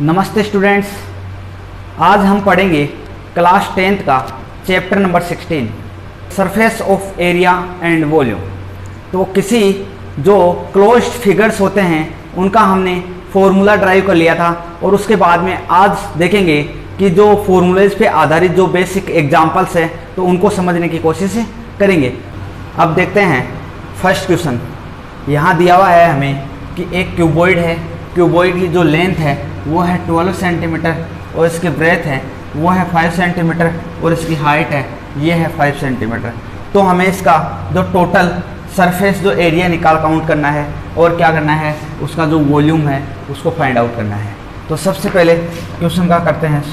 नमस्ते स्टूडेंट्स, आज हम पढ़ेंगे क्लास 10th का chapter number 16 surface of area and volume. तो किसी जो क्लोज्ड फिगर्स होते हैं उनका हमने फॉर्मूला ड्राइव कर लिया था और उसके बाद में आज देखेंगे कि जो फॉर्मूलेज पे आधारित जो बेसिक एग्जांपल्स हैं तो उनको समझने की कोशिश करेंगे। अब देखते हैं फर्स्ट क्वेश्चन। यहाँ दिया हुआ है हमें कि एक क्यूबॉइड है, क्यूबॉइड की जो लेंथ है वो है 12 सेंटीमीटर और इसकी ब्रेथ है वो है 5 सेंटीमीटर और इसकी हाइट है ये है 5 सेंटीमीटर। तो हमें इसका जो टोटल सरफेस जो एरिया निकाल काउंट करना है और क्या करना है, उसका जो वॉल्यूम है उसको फाइंड आउट करना है। तो सबसे पहले क्वेश्चन का करते हैं।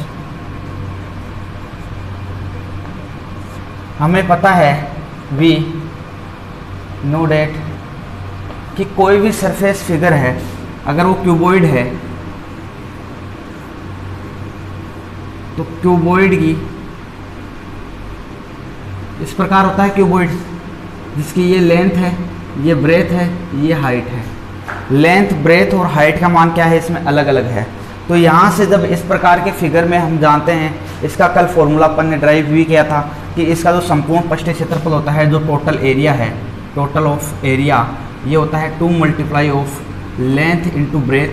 हमें पता है वी नो डेट कि कोई भी सरफेस फिगर है अगर वो क्यूबॉइड है तो क्यूबॉइड की इस प्रकार होता है क्यूबॉइड जिसकी ये लेंथ है, ये ब्रेथ है, ये हाइट है। लेंथ, ब्रेथ और हाइट का मान क्या है इसमें अलग अलग है। तो यहाँ से जब इस प्रकार के फिगर में हम जानते हैं, इसका कल फॉर्मूला अपन ने ड्राइव भी किया था कि इसका जो संपूर्ण पृष्ठीय क्षेत्रफल होता है, जो टोटल एरिया है, टोटल ऑफ एरिया, ये होता है 2 multiply of length into breadth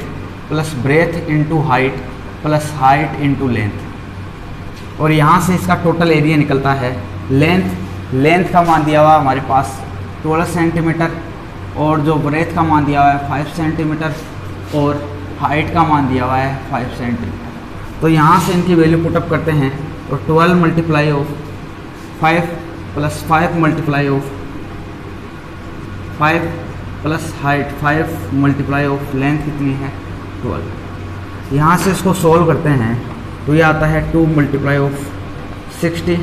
plus breadth into height plus height into length. और यहाँ से इसका टोटल एरिया निकलता है। लेंथ का मान दिया हुआ हमारे पास 12 सेंटीमीटर और जो ब्रेथ का मान दिया हुआ है 5 सेंटीमीटर और हाइट का मान दिया हुआ है 5 सेंटीमीटर। तो यहाँ से इनकी वैल्यू पुटअप करते हैं और 12 multiply of 5 plus 5 multiply of 5 plus height 5 multiply of length कितनी है 12। यहाँ से इसको सॉल्व करते हैं तो ये आता है 2 मल्टीप्लाई ऑफ 60,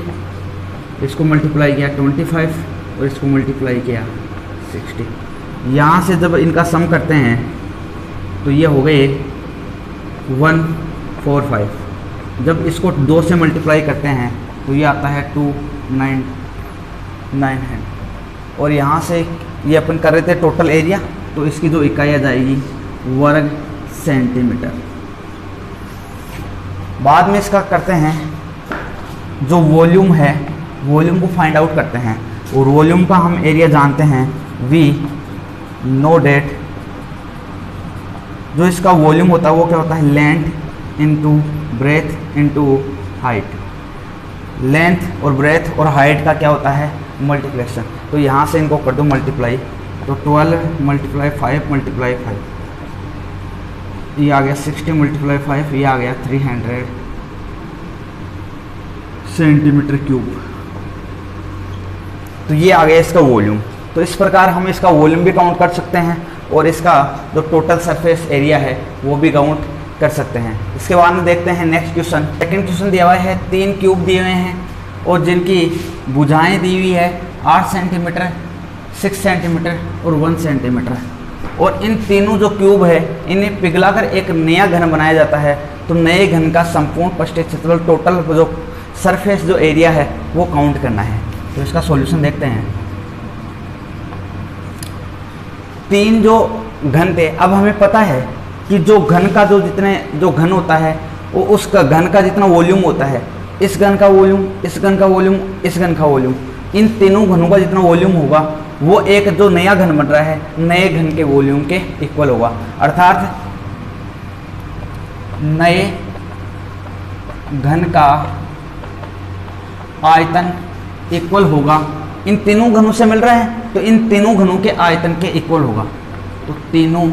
इसको मल्टीप्लाई किया 25 और इसको मल्टीप्लाई किया 60। यहाँ से जब इनका सम करते हैं तो ये हो गए 145। जब इसको 2 से मल्टीप्लाई करते हैं तो ये आता है 299। और यहाँ से ये अपन कर रहे थे टोटल एरिया, तो इसकी जो इकाई आ जाएगी वर्ग सेंटीमीटर। बाद में इसका करते हैं जो वॉल्यूम है, वॉल्यूम को फाइंड आउट करते हैं और वॉल्यूम का हम एरिया जानते हैं वी नो डेट। जो इसका वॉल्यूम होता है वो क्या होता है, length into breath into height. Length और ब्रेथ और हाइट का क्या होता है, मल्टीप्लेक्शन। तो यहाँ से इनको कर दो मल्टीप्लाई, तो 12 मल्टीप्लाई 5 मल्टीप्लाई 5, ये आ गया 60 मल्टीप्लाई 5, ये आ गया 300 सेंटीमीटर क्यूब। तो ये आ गया इसका वॉल्यूम। तो इस प्रकार हम इसका वॉल्यूम भी काउंट कर सकते हैं और इसका जो टोटल सरफेस एरिया है वो भी काउंट कर सकते हैं। इसके बाद में देखते हैं नेक्स्ट क्वेश्चन। सेकंड क्वेश्चन दिया हुआ है 3 क्यूब दिए हुए हैं और जिनकी भुजाएं दी हुई है 8 सेंटीमीटर, 6 सेंटीमीटर और 1 सेंटीमीटर। और इन तीनों जो क्यूब है इन्हें पिघलाकर एक नया घन बनाया जाता है। तो नए घन का संपूर्ण पृष्ठीय क्षेत्रफल, टोटल जो सरफेस जो एरिया है वो काउंट करना है। तो इसका सॉल्यूशन देखते हैं। 3 जो घन थे, अब हमें पता है कि जो घन का जो घन होता है वो उसका घन का जितना वॉल्यूम होता है, इस घन का वॉल्यूम, इस घन का वॉल्यूम, इस घन का वॉल्यूम, इन तीनों घनों का जितना वॉल्यूम होगा वो एक जो नया घन बन रहा है नए घन के वॉल्यूम के इक्वल होगा। अर्थात नए घन का आयतन इक्वल होगा, इन तीनों घनों से मिल रहा है तो इन तीनों घनों के आयतन के इक्वल होगा। तो तीनों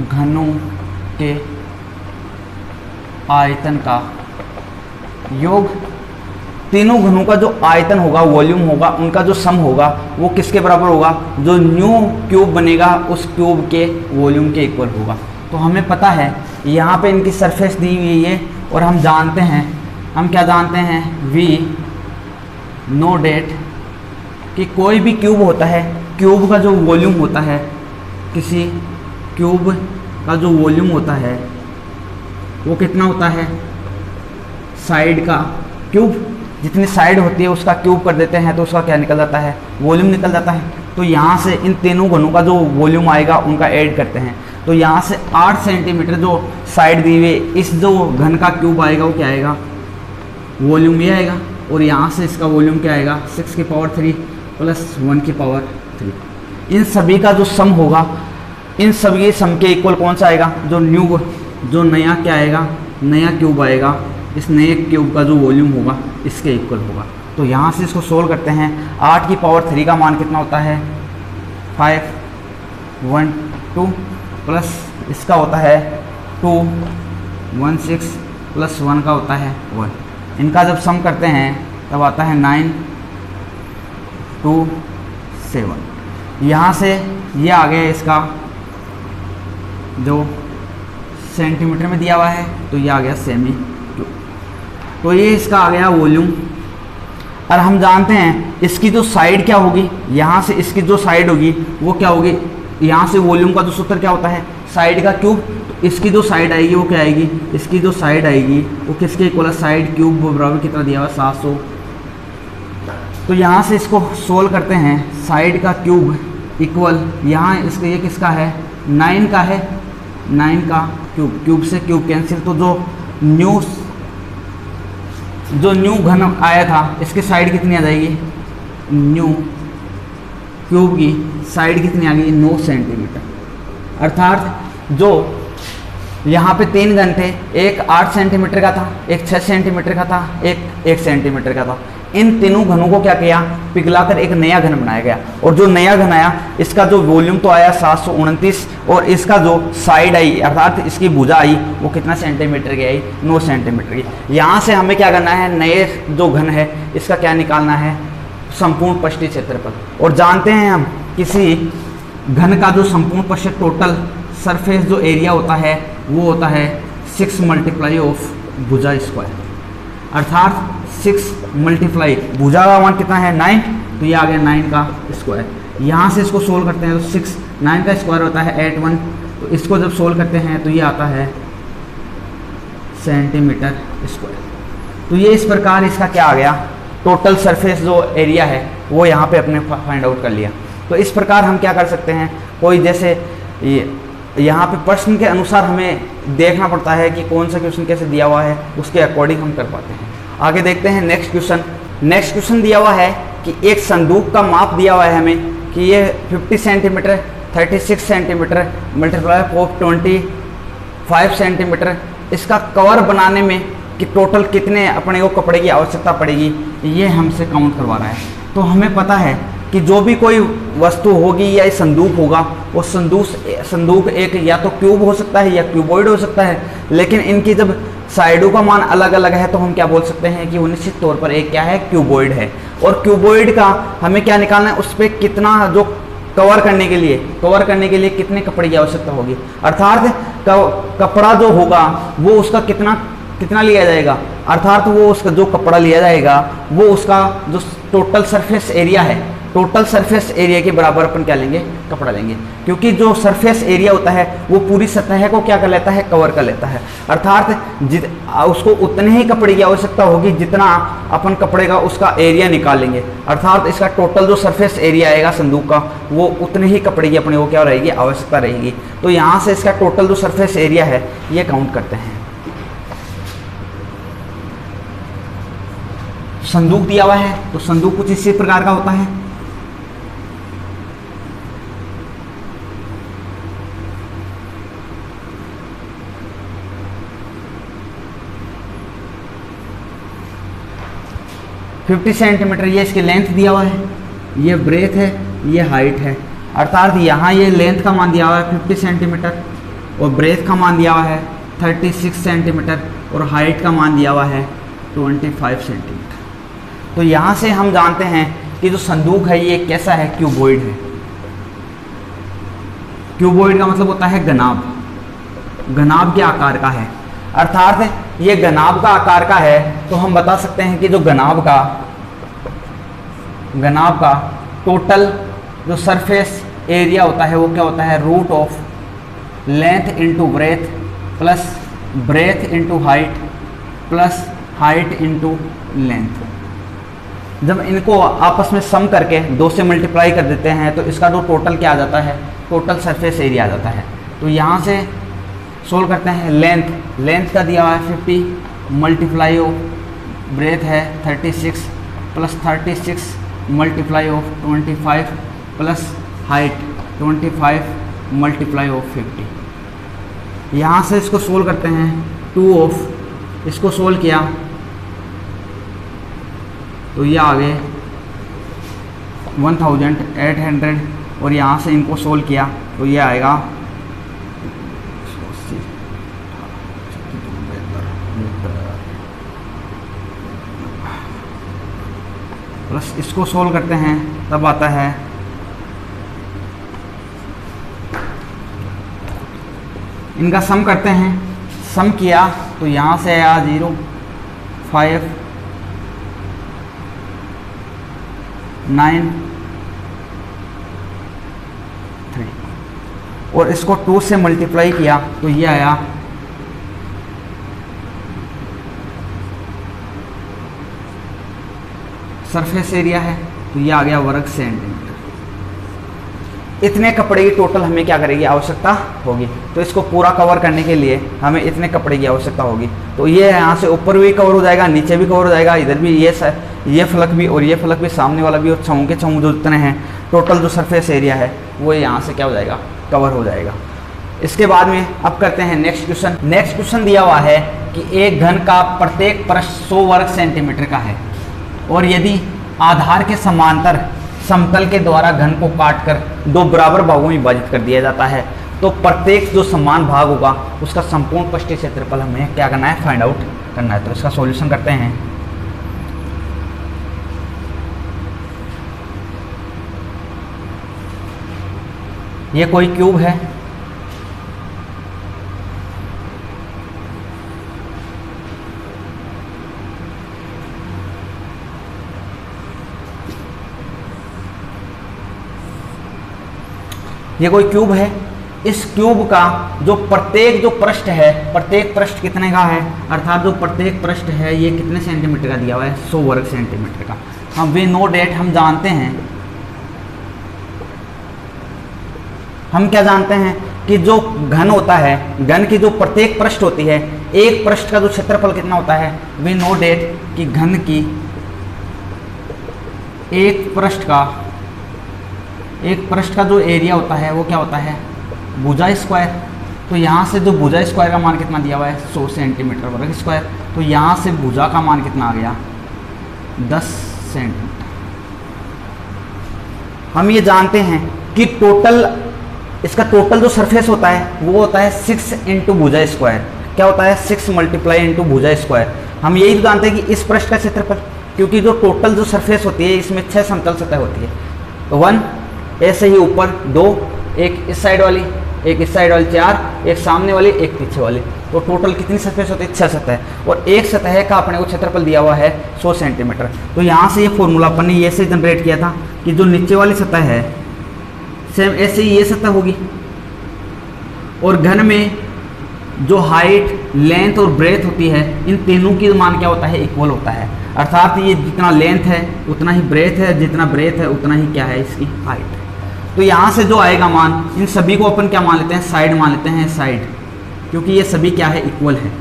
घनों के आयतन का योग, तीनों घनों का जो आयतन होगा, वॉल्यूम होगा, उनका जो सम होगा वो किसके बराबर होगा, जो न्यू क्यूब बनेगा उस क्यूब के वॉल्यूम के इक्वल होगा। तो हमें पता है यहाँ पे इनकी सरफेस दी हुई है और हम जानते हैं, हम क्या जानते हैं, वी नो डेट कि कोई भी क्यूब होता है, क्यूब का जो वॉल्यूम होता है, किसी क्यूब का जो वॉल्यूम होता है वो कितना होता है, साइड का क्यूब, जितनी साइड होती है उसका क्यूब कर देते हैं तो उसका क्या निकल जाता है, वॉल्यूम निकल जाता है। तो यहाँ से इन तीनों घनों का जो वॉल्यूम आएगा उनका ऐड करते हैं। तो यहाँ से 8 सेंटीमीटर जो साइड दी हुई, इस जो घन का क्यूब आएगा वो क्या आएगा, वॉल्यूम ये आएगा, और यहाँ से इसका वॉल्यूम क्या आएगा 6 की पावर 3 प्लस 1 की पावर 3। इन सभी का जो सम होगा, इन सभी सम के इक्वल कौन सा आएगा, जो नया क्या आएगा, नया क्यूब आएगा, इस नए क्यूब का जो वॉल्यूम होगा इसके इक्वल होगा। तो यहाँ से इसको सोल्व करते हैं। 8 की पावर 3 का मान कितना होता है 5 1 2 प्लस इसका होता है 2 1 6 प्लस 1 का होता है 1। इनका जब सम करते हैं तब आता है 9 2 7। यहाँ से ये आ गया इसका जो सेंटीमीटर में दिया हुआ है, तो ये आ गया सेमी क्यूब। तो ये इसका आ गया वॉल्यूम। और हम जानते हैं इसकी जो साइड क्या होगी, यहाँ से इसकी जो साइड होगी वो क्या होगी, यहाँ से वॉल्यूम का जो सूत्र क्या होता है साइड का क्यूब। तो इसकी जो साइड आएगी वो क्या आएगी, इसकी जो साइड आएगी वो किसके इक्वल है, साइड क्यूब बराबर कितना दिया हुआ 700। तो यहाँ से इसको सोल्व करते हैं, साइड का क्यूब इक्वल यहाँ इसके ये किसका है 9 का है, 9 का क्यूब, क्यूब से क्यूब कैंसिल। तो जो न्यू घन आया था इसकी साइड कितनी आ जाएगी, न्यू क्यूब की साइड कितनी आ गई 9 सेंटीमीटर। अर्थात जो यहाँ पे 3 घन थे, एक 8 सेंटीमीटर का था, एक 6 सेंटीमीटर का था, एक 1 सेंटीमीटर का था। इन तीनों घनों को क्या किया, पिघलाकर एक नया घन बनाया गया। और जो नया घन आया इसका जो वॉल्यूम तो आया 729, और इसका जो साइड आई अर्थात इसकी भुजा आई वो कितना सेंटीमीटर की आई 9 सेंटीमीटर की। यहाँ से हमें क्या करना है, नए जो घन है इसका क्या निकालना है, संपूर्ण पृष्ठीय क्षेत्रफल। और जानते हैं हम किसी घन का जो संपूर्ण पृष्ठ टोटल सरफेस जो एरिया होता है वो होता है 6 मल्टीप्लाई ऑफ भुजा स्क्वायर। अर्थात 6 मल्टीप्लाई भुजा का मान कितना है 9, तो ये आ गया 9 का स्क्वायर। यहाँ से इसको सोल्व करते हैं तो 6 9 का स्क्वायर होता है 81। तो इसको जब सोल्व करते हैं तो ये आता है सेंटीमीटर स्क्वायर। तो ये इस प्रकार इसका क्या आ गया, टोटल सरफेस जो एरिया है वो यहाँ पे अपने फाइंड आउट कर लिया। तो इस प्रकार हम क्या कर सकते हैं, कोई जैसे यहाँ पे प्रश्न के अनुसार हमें देखना पड़ता है कि कौन सा क्वेश्चन कैसे दिया हुआ है, उसके अकॉर्डिंग हम कर पाते हैं। आगे देखते हैं नेक्स्ट क्वेश्चन। नेक्स्ट क्वेश्चन दिया हुआ है कि एक संदूक का माप दिया हुआ है हमें कि ये 50 centimetre 36 centimetre multiply of 25 centimetre, इसका कवर बनाने में कि टोटल कितने अपने को कपड़े की आवश्यकता पड़ेगी, ये हमसे काउंट करवा रहा है। तो हमें पता है कि जो भी कोई वस्तु होगी या संदूक होगा वो संदूक एक या तो क्यूब हो सकता है या क्यूबॉइड हो सकता है। लेकिन इनकी जब साइडों का मान अलग अलग है तो हम क्या बोल सकते हैं कि वो निश्चित तौर पर एक क्या है, क्यूबॉइड है। और क्यूबॉइड का हमें क्या निकालना है, उस पर कितना जो कवर करने के लिए कितने कपड़े की आवश्यकता होगी। अर्थात कपड़ा जो होगा वो उसका कितना लिया जाएगा, अर्थात वो उसका जो कपड़ा लिया जाएगा वो उसका जो टोटल सरफेस एरिया है, टोटल सरफेस एरिया के बराबर अपन क्या लेंगे, कपड़ा लेंगे। क्योंकि जो सरफेस एरिया होता है वो पूरी सतह को क्या कर लेता है, कवर कर लेता है। अर्थात उसको उतने ही कपड़े की आवश्यकता होगी जितना अपन कपड़े का उसका एरिया निकालेंगे। अर्थात इसका टोटल जो सरफेस एरिया आएगा संदूक का वो उतने ही कपड़े की अपने को क्या रहेगी, आवश्यकता रहेगी। तो यहाँ से इसका टोटल जो सरफेस एरिया है ये काउंट करते हैं। संदूक दिया हुआ है तो संदूक कुछ इसी प्रकार का होता है। फिफ्टी सेंटीमीटर ये इसकी लेंथ दिया हुआ है, ये ब्रेथ है, ये हाइट है। अर्थात यहाँ ये लेंथ का मान दिया हुआ है 50 सेंटीमीटर और ब्रेथ का मान दिया हुआ है 36 सेंटीमीटर और हाइट का मान दिया हुआ है 25 सेंटीमीटर। तो यहाँ से हम जानते हैं कि जो संदूक है ये कैसा है, क्यूबॉइड है। क्यूबॉइड का मतलब होता है घनाभ के आकार का है। अर्थात ये घनाभ का आकार का है तो हम बता सकते हैं कि जो घनाभ का टोटल जो सरफेस एरिया होता है वो क्या होता है, root of length into breadth plus breadth into height plus height into length. जब इनको आपस में सम करके 2 से मल्टीप्लाई कर देते हैं तो इसका जो टोटल क्या आ जाता है, टोटल सरफेस एरिया आ जाता है। तो यहाँ से सोल्व करते हैं। लेंथ का दिया हुआ है 50 मल्टीप्लाई ऑफ ब्रेथ है 36 plus 36 multiply of 25 plus height 25 multiply of 50। यहाँ से इसको सोल्व करते हैं। 2 ऑफ इसको सोल्व किया तो ये आ गए 1800 और यहाँ से इनको सोल्व किया तो ये आएगा प्लस इसको सोल्व करते हैं तब आता है इनका सम करते हैं। सम किया तो यहाँ से आया 0 5 9 3 और इसको 2 से मल्टीप्लाई किया तो ये आया सरफेस एरिया है तो ये आ गया वर्ग सेंटीमीटर। इतने कपड़े की टोटल हमें क्या करेगी आवश्यकता होगी। तो इसको पूरा कवर करने के लिए हमें इतने कपड़े की आवश्यकता होगी। तो ये यहाँ से ऊपर भी कवर हो जाएगा, नीचे भी कवर हो जाएगा, इधर भी ये फलक भी और ये फलक भी, सामने वाला भी, और छऊ के छऊ जो जितने हैं टोटल जो सरफेस एरिया है वो यहाँ से क्या हो जाएगा कवर हो जाएगा। इसके बाद में अब करते हैं नेक्स्ट क्वेश्चन। नेक्स्ट क्वेश्चन दिया हुआ है कि एक घन का प्रत्येक पृष्ठ 100 वर्ग सेंटीमीटर का है और यदि आधार के समांतर समतल के द्वारा घन को काटकर 2 बराबर भागों में विभाजित कर दिया जाता है तो प्रत्येक जो समान भाग होगा उसका संपूर्ण पृष्ठीय क्षेत्रफल हमें क्या करना है फाइंड आउट करना है। तो इसका सॉल्यूशन करते हैं। ये कोई क्यूब है, ये कोई क्यूब है। इस क्यूब का जो प्रत्येक पृष्ठ है, प्रत्येक पृष्ठ कितने का है, अर्थात जो प्रत्येक पृष्ठ है ये कितने सेंटीमीटर का दिया हुआ है 100 वर्ग सेंटीमीटर का। हम वी नो डेट हम जानते हैं, हम क्या जानते हैं कि जो घन होता है, घन की जो प्रत्येक पृष्ठ होती है, एक पृष्ठ का जो क्षेत्रफल कितना होता है, वी नो डेट कि घन की एक पृष्ठ का जो एरिया होता है वो क्या होता है भुजा स्क्वायर। तो यहाँ से जो भुजा स्क्वायर का मान कितना दिया हुआ है 100 सेंटीमीटर वर्ग स्क्वायर। तो यहाँ से भुजा का मान कितना आ गया 10 सेंटीमीटर। हम ये जानते हैं कि इसका टोटल जो सरफेस होता है वो होता है 6 इंटू भुजा स्क्वायर। क्या होता है 6 मल्टीप्लाई इंटू भुजा स्क्वायर। हम यही तो जानते हैं कि इस पृष्ठ का क्षेत्रफल, क्योंकि जो टोटल जो सरफेस होती है इसमें 6 समतल सतह होती है। तो 1 ऐसे ही ऊपर 2, एक इस साइड वाली, एक इस साइड वाली 4, एक सामने वाली, एक पीछे वाली। तो टोटल कितनी सरफेस होती है 6 सतह और एक सतह का अपने को क्षेत्रफल दिया हुआ है 100 सेंटीमीटर। तो यहाँ से ये फॉर्मूला अपन ने ये से जनरेट किया था कि जो नीचे वाली सतह है सेम ऐसे ही ये सतह होगी और घन में जो हाइट, लेंथ और ब्रेथ होती है इन तीनों की मान क्या होता है इक्वल होता है। अर्थात ये जितना लेंथ है उतना ही ब्रेथ है, जितना ब्रेथ है उतना ही क्या है इसकी हाइट है। तो यहाँ से जो आएगा मान, इन सभी को अपन क्या मान लेते हैं साइड मान लेते हैं साइड, क्योंकि ये सभी क्या है इक्वल है।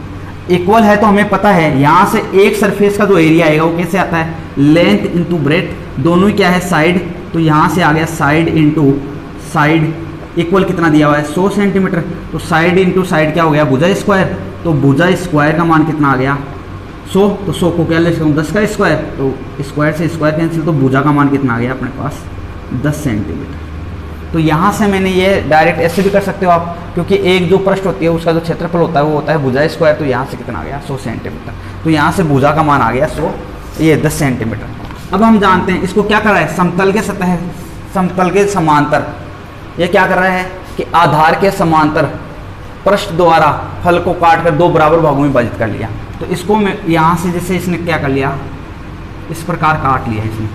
इक्वल है तो हमें पता है यहाँ से एक सरफेस का जो एरिया आएगा वो कैसे आता है लेंथ इंटू ब्रेथ, दोनों ही क्या है साइड। तो यहाँ से आ गया साइड इंटू साइड इक्वल कितना दिया हुआ है 100 सेंटीमीटर। तो साइड इंटू साइड क्या हो गया भुजा स्क्वायर। तो भुजा स्क्वायर का मान कितना आ गया 100। तो 100 को क्या ले सकता हूँ 10 का स्क्वायर, तो स्क्वायर से स्क्वायर कैंसिल, तो भुजा का मान कितना आ गया अपने पास 10 सेंटीमीटर। तो यहाँ से मैंने ये डायरेक्ट ऐसे भी कर सकते हो आप, क्योंकि एक जो पृष्ठ होती है उसका जो क्षेत्रफल होता है वो होता है भुजा स्क्वायर। तो यहाँ से कितना आ गया 100 सेंटीमीटर। तो यहाँ से भुजा का मान आ गया 100, ये 10 सेंटीमीटर। अब हम जानते हैं इसको क्या कर रहा है समतल के सतह, समतल के समांतर। ये क्या कर रहा है कि आधार के समांतर पृष्ठ द्वारा फल को काट कर 2 बराबर भागों में विभाजित कर लिया। तो इसको मैं यहाँ से जैसे इसने क्या कर लिया इस प्रकार काट लिया इसने।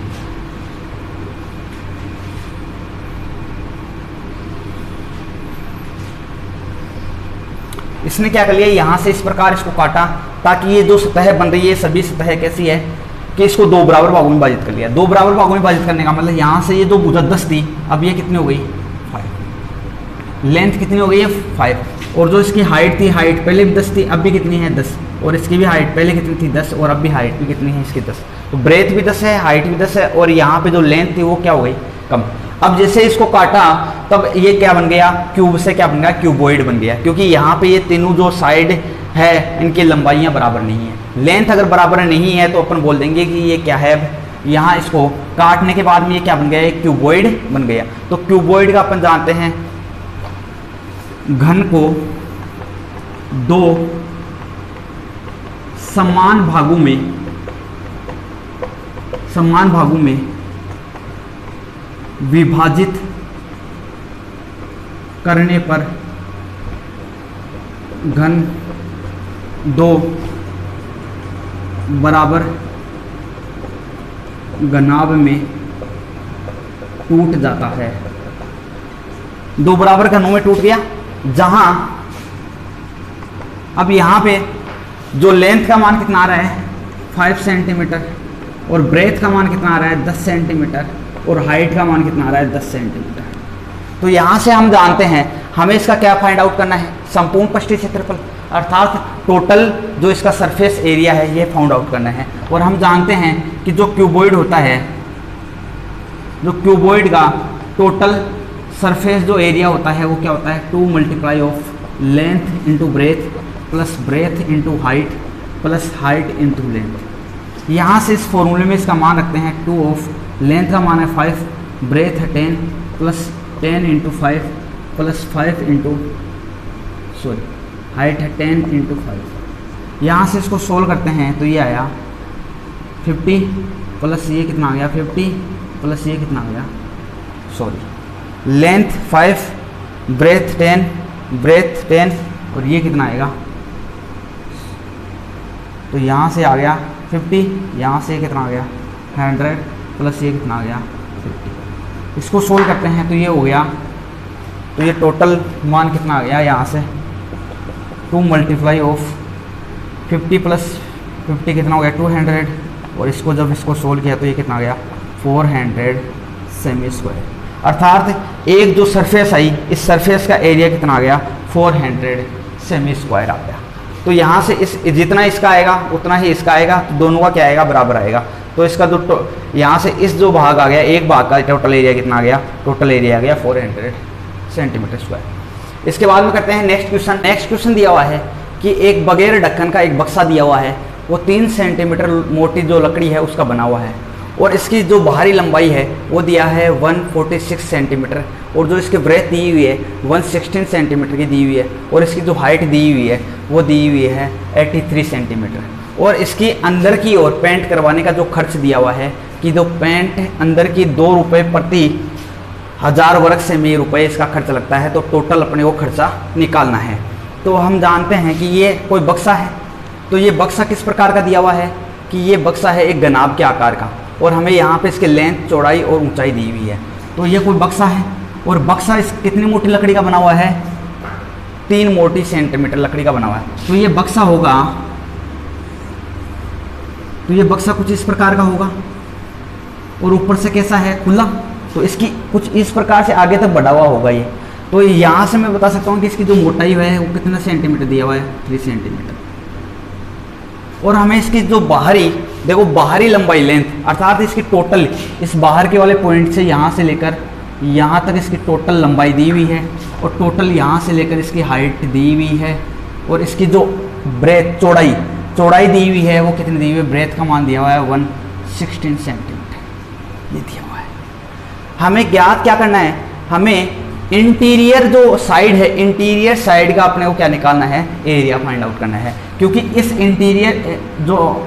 इसने क्या कर लिया यहाँ से इस प्रकार इसको काटा ताकि ये जो सतह बन रही है सभी सतह कैसी है कि इसको 2 बराबर भागों में विभाजित कर लिया। 2 बराबर भागों में विभाजित करने का मतलब यहाँ से ये जो भुजा 10 थी अब ये कितनी हो गई 5। लेंथ कितनी हो गई है 5, और जो इसकी हाइट थी, हाइट पहले भी 10 थी, अब भी कितनी है 10, और इसकी भी हाइट पहले कितनी थी 10, और अब भी हाइट भी कितनी है इसकी 10। तो ब्रेथ भी 10 है, हाइट भी 10 है, और यहाँ पे जो लेंथ थी वो क्या हो गई कम। अब जैसे इसको काटा तब ये क्या बन गया, क्यूब से क्या बन गया, क्यूबॉइड बन गया, क्योंकि यहाँ पे ये तीनों जो साइड है इनकी लंबाइयाँ बराबर नहीं है। लेंथ अगर बराबर नहीं है तो अपन बोल देंगे कि ये क्या है, यहाँ इसको काटने के बाद में ये क्या बन गया, एक क्यूबॉइड बन गया। तो क्यूबॉइड का अपन जानते हैं घन को दो समान भागों में विभाजित करने पर घन दो बराबर घनाभ में टूट जाता है। दो बराबर घनों में टूट गया, जहां अब यहां पे जो लेंथ का मान कितना आ रहा है 5 सेंटीमीटर, और ब्रेथ का मान कितना आ रहा है 10 सेंटीमीटर, और हाइट का मान कितना आ रहा है 10 सेंटीमीटर। तो यहाँ से हम जानते हैं हमें इसका क्या फाइंड आउट करना है, संपूर्ण पृष्ठीय क्षेत्रफल, अर्थात टोटल जो इसका सरफेस एरिया है ये फाउंड आउट करना है। और हम जानते हैं कि जो क्यूबॉइड होता है, जो क्यूबॉइड का टोटल सरफेस जो एरिया होता है वो क्या होता है 2 multiply of length into breadth plus breadth into height plus height into length. यहाँ से इस फॉर्मूले में इसका मान रखते हैं 2 ऑफ लेंथ का मान है 5, ब्रेथ है 10 plus 10 into 5 plus 5 into height है 10 इंटू 5। यहाँ से इसको सोल्व करते हैं तो ये आया 50 प्लस ये कितना आ गया 50 प्लस ये कितना आ गया लेंथ 5, ब्रेथ 10 और ये कितना आएगा, तो यहाँ से आ गया 50, यहाँ से कितना आ गया 100 प्लस ये कितना आ गया 50। इसको सोल्व करते हैं तो ये हो गया, तो ये टोटल मान कितना आ गया, यहाँ से 2 मल्टीप्लाई ऑफ 50 प्लस 50 कितना हो गया 200, और इसको जब इसको सोल्व किया तो ये कितना आ गया 400 सेमी स्क्वायर। अर्थात एक जो सरफेस आई, इस सरफेस का एरिया कितना आ गया 400 सेमी स्क्वायर आ गया। तो यहाँ से इस जितना इसका आएगा उतना ही इसका आएगा, तो दोनों का क्या आएगा बराबर आएगा। तो इसका जो यहाँ से इस जो भाग आ गया, एक भाग का टोटल एरिया कितना आ गया, टोटल एरिया आ गया 400 सेंटीमीटर स्क्वायर। इसके बाद में करते हैं नेक्स्ट क्वेश्चन। नेक्स्ट क्वेश्चन दिया हुआ है कि एक बगैर ढक्कन का एक बक्सा दिया हुआ है, वो 3 सेंटीमीटर मोटी जो लकड़ी है उसका बना हुआ है, और इसकी जो बाहरी लंबाई है वो दिया है 146 सेंटीमीटर, और जो इसकी ब्रेथ दी हुई है 116 सेंटीमीटर की दी हुई है, और इसकी जो हाइट दी हुई है वो दी हुई है 83 सेंटीमीटर। और इसकी अंदर की ओर पेंट करवाने का जो खर्च दिया हुआ है कि जो पेंट अंदर की 2 रुपये प्रति 1000 वर्ग सेमी रुपये इसका खर्च लगता है। तो टोटल अपने को खर्चा निकालना है। तो हम जानते हैं कि ये कोई बक्सा है, तो ये बक्सा किस प्रकार का दिया हुआ है कि ये बक्सा है एक घनाभ के आकार का, और हमें यहाँ पे इसके लेंथ, चौड़ाई और ऊंचाई दी हुई है। तो ये कोई बक्सा है, और बक्सा इस कितनी मोटी लकड़ी का बना हुआ है 3 मोटी सेंटीमीटर लकड़ी का बना हुआ है। तो ये बक्सा होगा, तो ये बक्सा कुछ इस प्रकार का होगा, और ऊपर से कैसा है खुला, तो इसकी कुछ इस प्रकार से आगे तक बढ़ा हुआ होगा ये। तो यहाँ से मैं बता सकता हूँ कि इसकी जो मोटाई है वो कितना सेंटीमीटर दिया हुआ है 3 सेंटीमीटर। और हमें इसकी जो बाहरी, देखो बाहरी लंबाई लेंथ, अर्थात इसकी टोटल इस बाहर के वाले पॉइंट से यहाँ से लेकर यहाँ तक इसकी टोटल लंबाई दी हुई है, और टोटल यहाँ से लेकर इसकी हाइट दी हुई है, और इसकी जो ब्रेथ, चौड़ाई दी हुई है वो कितनी दी हुई है, ब्रेथ का मान दिया हुआ है 116 सेंटीमीटर ये दिया हुआ है। हमें ज्ञात क्या करना है, हमें इंटीरियर जो साइड है, इंटीरियर साइड का अपने को क्या निकालना है, एरिया फाइंड आउट करना है। क्योंकि इस इंटीरियर जो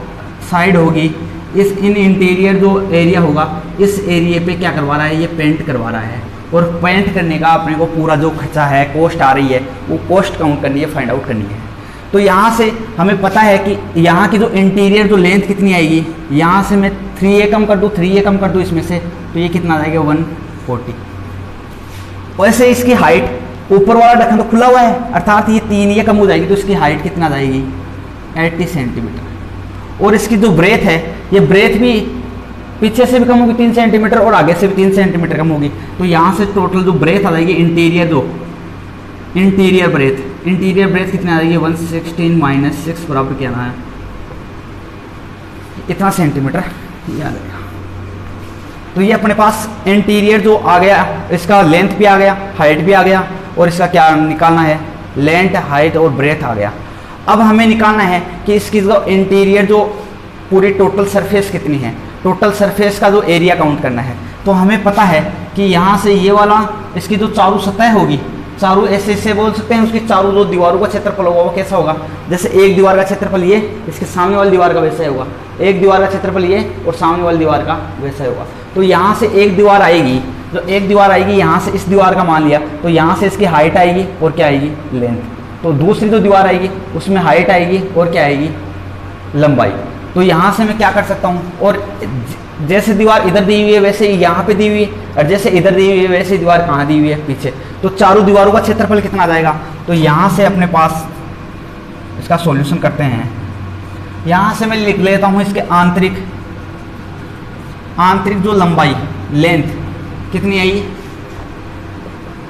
साइड होगी, इस इंटीरियर जो एरिया होगा, इस एरिया पे क्या करवा रहा है, ये पेंट करवा रहा है, और पेंट करने का अपने को पूरा जो खर्चा है, कॉस्ट आ रही है, वो कॉस्ट काउंट करनी है, फाइंड आउट करनी है। तो यहाँ से हमें पता है कि यहाँ की जो इंटीरियर जो लेंथ कितनी आएगी, यहाँ से मैं 3a कम कर दूँ, 3a कम कर दूँ इसमें से, तो ये कितना आ जाएगा 140। वैसे इसकी हाइट, ऊपर वाला ढक्कन तो खुला हुआ है, अर्थात ये 3 ये कम हो जाएगी, तो इसकी हाइट कितना आ जाएगी 80 सेंटीमीटर। और इसकी जो ब्रेथ है, ये ब्रेथ भी पीछे से भी कम होगी 3 सेंटीमीटर, और आगे से भी 3 सेंटीमीटर कम होगी। तो यहाँ से टोटल जो ब्रेथ आ जाएगी इंटीरियर जो इंटीरियर ब्रेथ कितना आ रही है 116 माइनस 6 बराबर क्या ना है इतना सेंटीमीटर, ये आ गया। तो ये अपने पास इंटीरियर जो आ गया, इसका लेंथ भी आ गया, हाइट भी आ गया, और इसका क्या निकालना है, लेंथ हाइट और ब्रेथ आ गया। अब हमें निकालना है कि इसकी जो इंटीरियर जो पूरी टोटल सरफेस कितनी है, टोटल सरफेस का जो एरिया काउंट करना है। तो हमें पता है कि यहाँ से ये वाला इसकी जो चारों सतह होगी, चारों ऐसे बोल सकते हैं, उसकी चारों जो दीवारों का क्षेत्रफल होगा वो कैसा होगा, जैसे एक दीवार का क्षेत्रफल ये, इसके सामने वाली दीवार का वैसा ही होगा, एक दीवार का क्षेत्रफल ये और सामने वाली दीवार का वैसा ही होगा। तो यहाँ से एक दीवार आएगी, जो एक दीवार आएगी यहाँ से इस दीवार का मान लिया, तो यहाँ से इसकी हाइट आएगी और क्या आएगी, लेंथ। तो दूसरी जो दीवार आएगी उसमें हाइट आएगी और क्या आएगी, लंबाई। तो यहाँ से मैं क्या कर सकता हूँ, और जैसे दीवार इधर दी हुई है वैसे ही यहाँ पे दी हुई है, और जैसे इधर दी हुई है वैसे दीवार कहाँ दी हुई है, पीछे। तो चारों दीवारों का क्षेत्रफल कितना आ जाएगा। तो यहाँ से अपने पास इसका सॉल्यूशन करते हैं। यहाँ से मैं लिख लेता हूँ इसके आंतरिक जो लंबाई लेंथ कितनी आई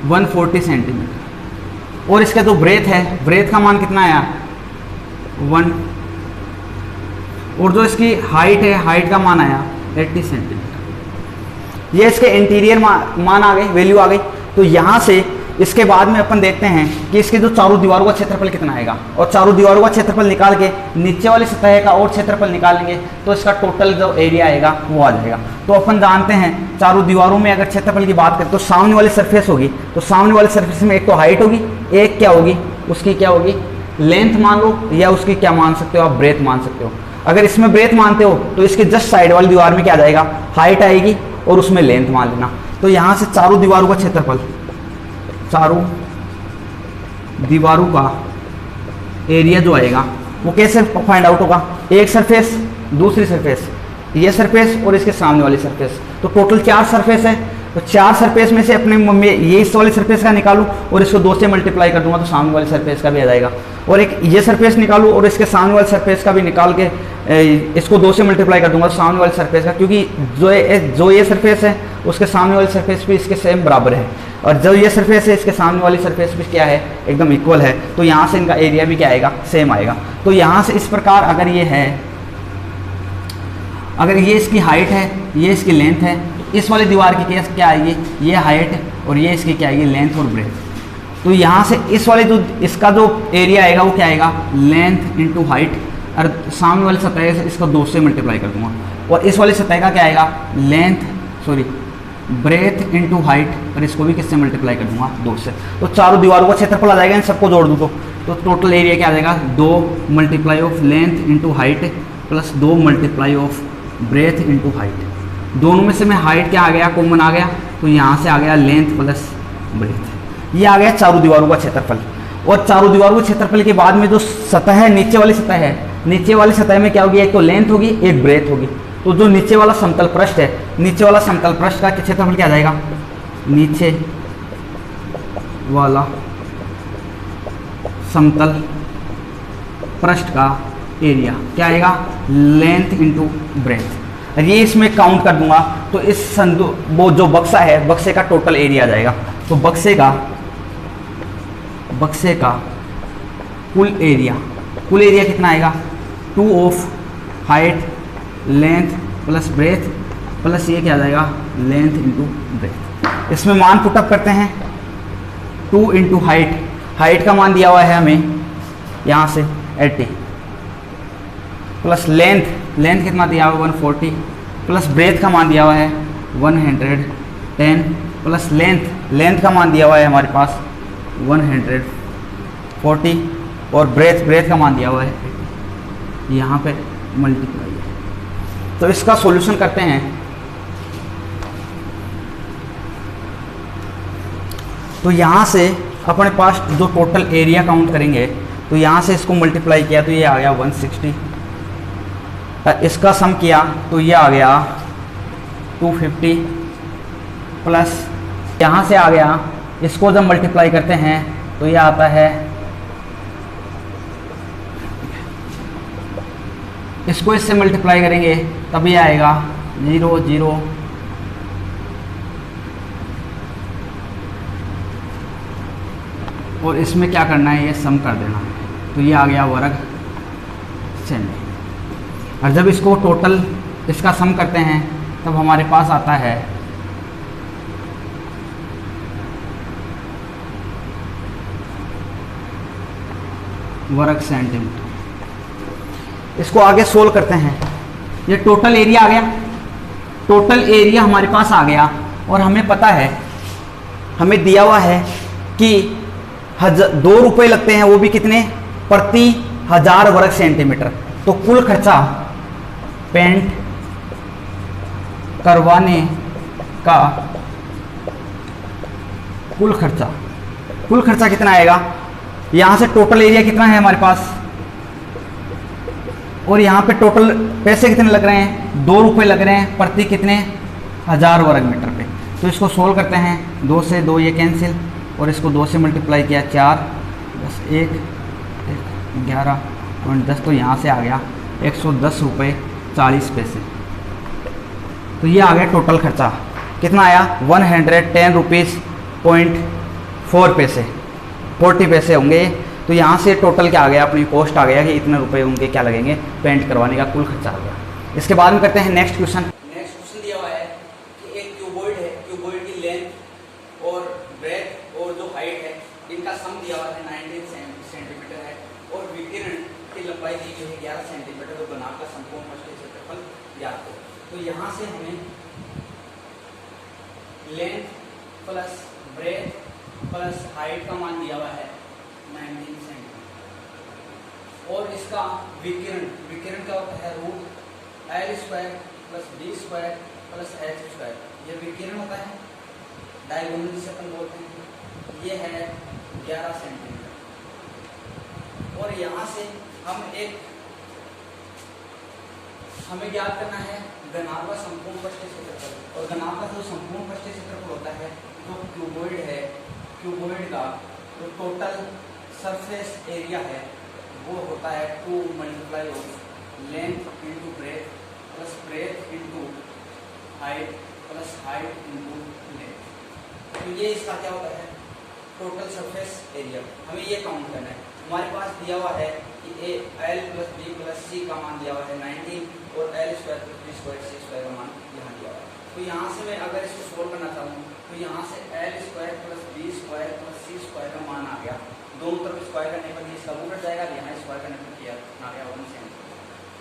140 सेंटीमीटर, और इसका जो ब्रेथ है, ब्रेथ का मान कितना आया 1, और जो इसकी हाइट है, हाइट का मान आया 80 सेंटीमीटर। ये इसके इंटीरियर मान आ गए, वैल्यू आ गई। तो यहाँ से इसके बाद में अपन देखते हैं कि इसके जो चारों दीवारों का क्षेत्रफल कितना आएगा, और चारों दीवारों का क्षेत्रफल निकाल के नीचे वाली सतह का और क्षेत्रफल निकालेंगे तो इसका टोटल जो एरिया आएगा वो आ जाएगा। तो अपन जानते हैं चारों दीवारों में अगर क्षेत्रफल की बात करें तो सामने वाली सरफेस होगी, तो सामने वाली सरफेस में एक तो हाइट होगी, एक क्या होगी, उसकी क्या होगी, लेंथ मान लो, या उसकी क्या मान सकते हो आप, ब्रेथ मान सकते हो। अगर इसमें ब्रेथ मानते हो तो इसके जस्ट साइड वाली दीवार में क्या आ जाएगा, हाइट आएगी और उसमें लेंथ मान लेना। तो यहाँ से चारों दीवारों का क्षेत्रफल, चारों दीवारों का एरिया जो आएगा वो कैसे फाइंड आउट होगा, एक सरफेस, दूसरी सरफेस, ये सरफेस और इसके सामने वाली सरफेस। तो टोटल 4 सरफेस है, तो 4 सरफेस में से अपने ये इस वाली सरफेस का निकालूं और इसको 2 से मल्टीप्लाई कर दूंगा तो सामने वाली सरफेस का भी आ जाएगा, और एक ये सरफेस निकालूं और इसके सामने वाली सरफेस का भी निकाल के इसको 2 से मल्टीप्लाई कर दूंगा तो सामने वाली सरफेस का, क्योंकि जो ये सरफेस है उसके सामने वाली सरफेस भी इसके सेम बराबर है, और जो ये सरफेस है इसके सामने वाली सरफेस भी क्या है, एकदम इक्वल है। तो यहाँ से इनका एरिया भी क्या आएगा, सेम आएगा। तो यहाँ से इस प्रकार अगर ये है, अगर ये इसकी हाइट है, ये इसकी लेंथ है, तो इस वाली दीवार की केस क्या आएगी, ये हाइट और ये इसकी क्या आएगी, लेंथ और ब्रेथ। तो यहाँ से इस वाले जो इसका जो एरिया आएगा वो क्या आएगा, लेंथ इंटू हाइट, और सामने वाली सतह से इसको 2 से मल्टीप्लाई कर दूंगा, और इस वाली सतह का क्या आएगा, ब्रेथ इंटू हाइट, और इसको भी किससे मल्टीप्लाई कर दूंगा, 2 से। तो चारों दीवारों का क्षेत्रफल आ जाएगा, इन सबको जोड़ दूँ तो टोटल एरिया क्या आ जाएगा, 2 multiply of length into height plus 2 multiply of breath into height. दोनों में से मैं हाइट क्या आ गया, कॉमन आ गया, तो यहाँ से आ गया लेंथ प्लस ब्रेथ, ये आ गया चारों दीवारों का क्षेत्रफल। और चारों दीवारों के क्षेत्रफल के बाद में जो सतह है, नीचे वाली सतह है, नीचे वाली सतह में क्या होगी, एक तो लेंथ होगी, एक ब्रेथ होगी। तो जो नीचे वाला समतल पृष्ठ है, नीचे वाला समतल पृष्ठ का क्षेत्रफल क्या आ जाएगा, नीचे वाला समतल पृष्ठ का एरिया क्या आएगा, लेंथ इंटू ब्रेथ। और ये इसमें काउंट कर दूंगा तो इस वो जो बक्सा है, बक्से का टोटल एरिया आ जाएगा। तो बक्से का कुल एरिया कितना आएगा, 2 of height length plus breadth plus ये क्या आ जाएगा, लेंथ इंटू ब्रेथ। इसमें मान पुटअप करते हैं, 2 इंटू हाइट का मान दिया हुआ है हमें यहाँ से 80 प्लस लेंथ कितना दिया हुआ है 140 प्लस ब्रेथ का मान दिया हुआ है 110 प्लस लेंथ का मान दिया हुआ है हमारे पास 140 और ब्रेथ का मान दिया हुआ है यहाँ पे मल्टीप्लाई। तो इसका सॉल्यूशन करते हैं। तो यहाँ से अपने पास जो टोटल एरिया काउंट करेंगे, तो यहाँ से इसको मल्टीप्लाई किया तो ये आ गया 160, इसका सम किया तो ये आ गया 250 प्लस यहाँ से आ गया, इसको जब मल्टीप्लाई करते हैं तो ये आता है, इसको इससे मल्टीप्लाई करेंगे तब ये आएगा 0 0 0 और इसमें क्या करना है, ये सम कर देना। तो ये आ गया वर्ग सेंटीमीटर। और जब इसको टोटल इसका सम करते हैं तब हमारे पास आता है वर्ग सेंटीमीटर। इसको आगे सोल्व करते हैं। ये टोटल एरिया आ गया, टोटल एरिया हमारे पास आ गया। और हमें पता है, हमें दिया हुआ है कि 2 रुपये लगते हैं, वो भी कितने, प्रति 1000 वर्ग सेंटीमीटर। तो कुल खर्चा पेंट करवाने का कुल खर्चा कितना आएगा, यहां से टोटल एरिया कितना है हमारे पास और यहाँ पे टोटल पैसे कितने लग रहे हैं, 2 रुपये लग रहे हैं प्रति कितने 1000 वर्ग मीटर पे। तो इसको सोल्व करते हैं, 2 से 2 ये कैंसिल और इसको 2 से मल्टीप्लाई किया 4 10 1 11.10। तो यहाँ से आ गया 110 रुपये 40 पैसे। तो ये आ गया टोटल खर्चा, कितना आया 110 रुपीज़ 0.4 पैसे, 40 पैसे होंगे। तो यहाँ से टोटल क्या आ गया, अपनी कॉस्ट आ गया कि इतने रुपए उनके क्या लगेंगे, पेंट करवाने का कुल खर्चा आ गया। इसके बाद में करते हैं नेक्स्ट क्वेश्चन। नेक्स्ट क्वेश्चन दिया हुआ है कि एक क्यूबॉइड है, क्यूबॉइड की लेंथ और ब्रेथ और जो हाइट है इनका सम दिया हुआ है 19 सेंटीमीटर है और विकिरण की लंबाई दी गई है 11 सेंटीमीटर। तो बनाव का संपूर्ण पृष्ठीय क्षेत्रफल ज्ञात हो। तो यहाँ से हमें length plus breadth plus height का मान दिया हुआ है 19 सेंटीमीटर और इसका विकिरण क्या होता है, √L² plus B² plus H²। ये विकिरण होता है, डायगोनल जिसे अपन बोलते हैं। ये है 11 सेंटीमीटर और यहाँ से हमें ज्ञात करना है घनाभ का संपूर्ण पृष्ठीय क्षेत्रफल। और घनाभ का जो संपूर्ण पृष्ठीय क्षेत्रफल होता है जो क्यूबॉइड है, क्यूबॉइड का जो टोटल सरफेस एरिया है वो होता है 2 × length into breadth plus breadth into height plus height into length. तो ये इसका क्या होता है टोटल सरफेस एरिया। हमें ये काउंट करना है। हमारे पास दिया हुआ है कि L + B + C का मान दिया हुआ है 19 और L² + B² C² का मान यहाँ दिया हुआ है। तो यहाँ से मैं अगर इसको सोल्व करना चाहूँ तो यहाँ से L² + B² + C² का मान आ गया। दोनों तरफ स्क्वायर करने पर ये इसका रूट हट जाएगा, यहाँ स्क्वायर करने पर किया आ गया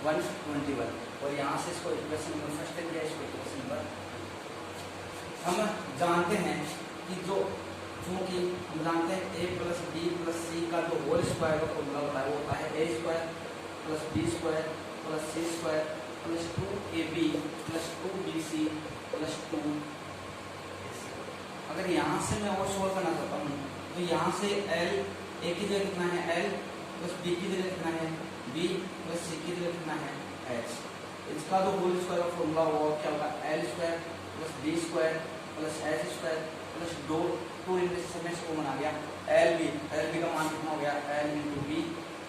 121। और यहाँ से इसको इक्वेशन नंबर फर्स्ट दिया, इसको इक्वेशन नंबर। हम जानते हैं कि चूँकि हम जानते हैं A + B + C का जो होल स्क्वायर का फॉर्मूला होता है वो होता है A² + B² + C² + 2AB + 2BC + 2AC। अगर यहाँ से मैं और सोल्व करना चाहता हूँ तो यहाँ से L A की जगह कितना है L + B की जगह कितना है B + C की जगह कितना है H। इसका जो होल स्क्वायर का फॉर्मूला होगा क्या होगा L² + B² + H² + 2 इनमें से कॉमन आ गया LB का मान कितना हो गया L × B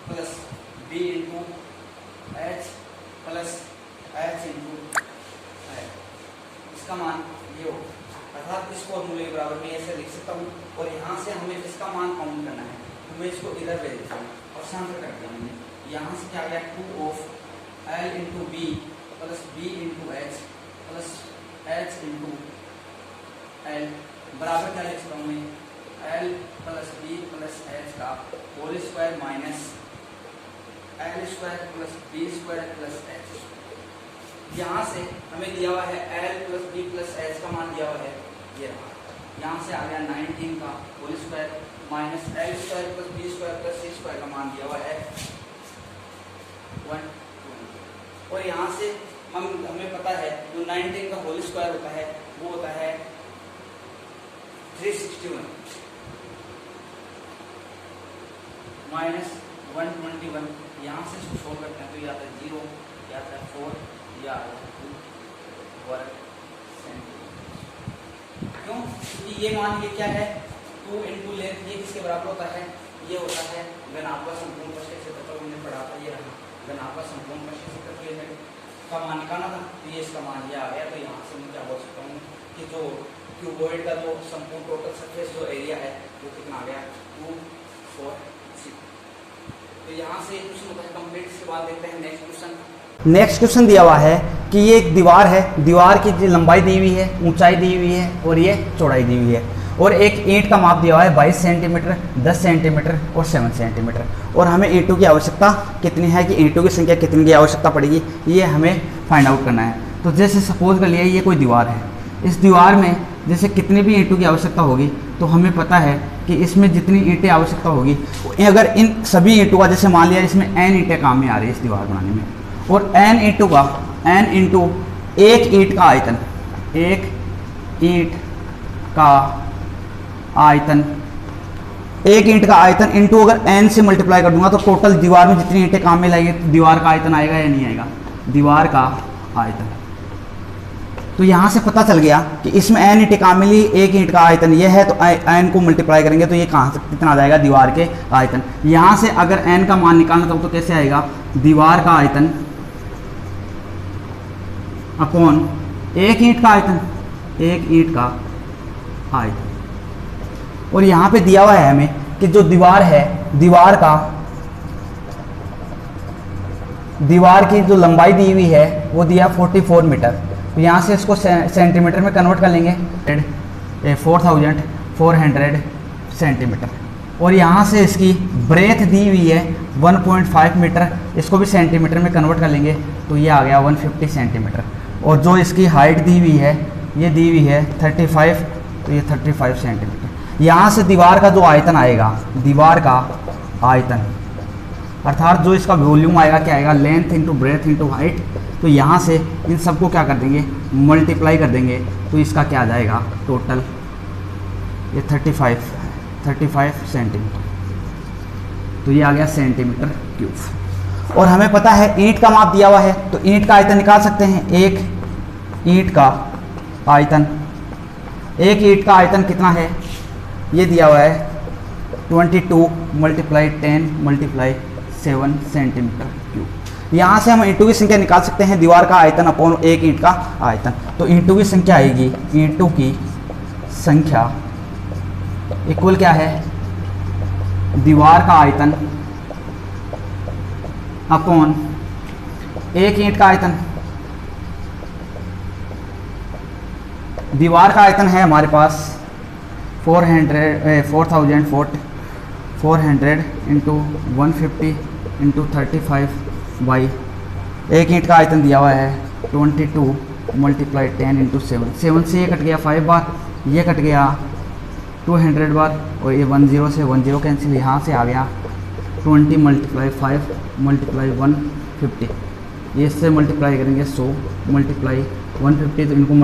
+ B × H + H × L। इसका मान ये हो, अर्थात इस फॉर्मूले के बराबर मैं ऐसे लिख सकता हूँ। और यहाँ से हमें इसका मान काउंट करना है तो मैं इसको इधर भेज देता हूँ और शांत कर दिया मैंने। यहाँ से क्या आ गया 2 of L × B + B × H + H × L बराबर क्या लिख सकता हूँ मैं L + B + H का whole square minus L² + B² + H। यहाँ से हमें दिया हुआ है L + B + H का मान दिया हुआ है ये रहा। यहाँ से आ गया 19 का whole square minus L² + B² + C² का मान दिया हुआ है 120। और यहाँ से हमें पता है जो 19 का होल स्क्वायर होता है वो होता है 361 माइनस 121। यहाँ से इसको सोल्व करते हैं तो ये आता है 0, ये आता है 4, ये आता है 2 वर्ग सेंटीमीटर। क्यों? क्योंकि ये मान ये क्या है 2 × लेंथ, ये किसके बराबर होता है, ये होता है घनाभ का संपूर्ण पृष्ठीय क्षेत्रफल। हमने पढ़ा था ये रहा घनाभ का संपूर्ण पृष्ठीय क्षेत्रफल का मान निकालना था। तो ये इसका मान ये आ गया। तो यहाँ से मैं क्या बोल सकता हूँ कि जो क्यूबॉइड का जो संपूर्ण टोटल सरफेस जो एरिया है वो कितना आ गया 2 4 6। तो यहाँ से क्वेश्चन होता है कंप्लीट। इसके बाद देखते हैं नेक्स्ट क्वेश्चन। नेक्स्ट क्वेश्चन दिया हुआ है कि ये एक दीवार है, दीवार की लंबाई दी हुई है, ऊंचाई दी हुई है और ये चौड़ाई दी हुई है, और एक ईंट का माप दिया हुआ है 22 सेंटीमीटर, 10 सेंटीमीटर और 7 सेंटीमीटर, और हमें ईंटों की आवश्यकता कितनी है, कि ईंटों की संख्या कितनी की आवश्यकता पड़ेगी, ये हमें फाइंड आउट करना है। तो जैसे सपोज कर लिया ये कोई दीवार है, इस दीवार में जैसे कितनी भी ईंटों की आवश्यकता होगी, तो हमें पता है कि इसमें जितनी ईंटें आवश्यकता होगी, अगर इन सभी ईंटों का जैसे मान लिया इसमें n ईंटें काम में आ रही है इस दीवार बनाने में, और n ईंटों का n इंटू एक ईंट का आयतन, एक ईंट का आयतन, एक ईंट का आयतन इंटू अगर n से मल्टीप्लाई कर दूंगा तो टोटल दीवार में जितनी ईंटें काम में लगेगी दीवार का आयतन आएगा या नहीं आएगा, दीवार का आयतन। तो यहाँ से पता चल गया कि इसमें n ईंटें काम मिली, एक ईंट का आयतन ये है, तो n को मल्टीप्लाई करेंगे तो ये कहाँ से कितना आ जाएगा, दीवार के आयतन। यहाँ से अगर n का मान निकालना तो कैसे आएगा, दीवार का आयतन अपॉन एक ईंट का आयतन, एक ईंट का आयतन। और यहाँ पे दिया हुआ है हमें कि जो दीवार है, दीवार की जो लंबाई दी हुई है वो दिया 44 मीटर। तो यहाँ से इसको सेंटीमीटर में कन्वर्ट कर लेंगे, 4400 सेंटीमीटर। और यहाँ से इसकी ब्रेथ दी हुई है 1.5 मीटर, इसको भी सेंटीमीटर में कन्वर्ट कर लेंगे तो ये आ गया 150 सेंटीमीटर। और जो इसकी हाइट दी हुई है ये दी हुई है 35, तो ये 35 सेंटीमीटर। यहाँ से दीवार का जो आयतन आएगा, दीवार का आयतन अर्थात जो इसका वॉल्यूम आएगा क्या आएगा, length into breath into height. तो यहाँ से इन सबको क्या कर देंगे, मल्टीप्लाई कर देंगे, तो इसका क्या आ जाएगा टोटल, ये 35 सेंटीमीटर। तो ये आ गया सेंटीमीटर क्यूब। और हमें पता है ईंट का माप दिया हुआ है, तो ईंट का आयतन निकाल सकते हैं। एक ईंट का आयतन, एक ईंट का आयतन कितना है, ये दिया हुआ है 22 मल्टीप्लाई 10 मल्टीप्लाई 7 सेंटीमीटर क्यूब। यहाँ से हम ईंटों की संख्या निकाल सकते हैं, दीवार का आयतन अपॉन एक ईंट का आयतन। तो ईंटों की संख्या आएगी, ईंटों की संख्या इक्वल क्या है, दीवार का आयतन अपॉन एक ईंट का आयतन। दीवार का आयतन है हमारे पास 400 इंटू 150 इंटू 35 बाई एक ईंट का आयतन दिया हुआ है 22 मल्टीप्लाई 10 इंटू 7 से ये कट गया 5 बार, ये कट गया 200 बार, और ये 10 से 10 कैंसिल, यहाँ से आ गया 20 मल्टीप्लाई 5 मल्टीप्लाई 150, ये इससे मल्टीप्लाई करेंगे 100 मल्टीप्लाई 150, तो इनको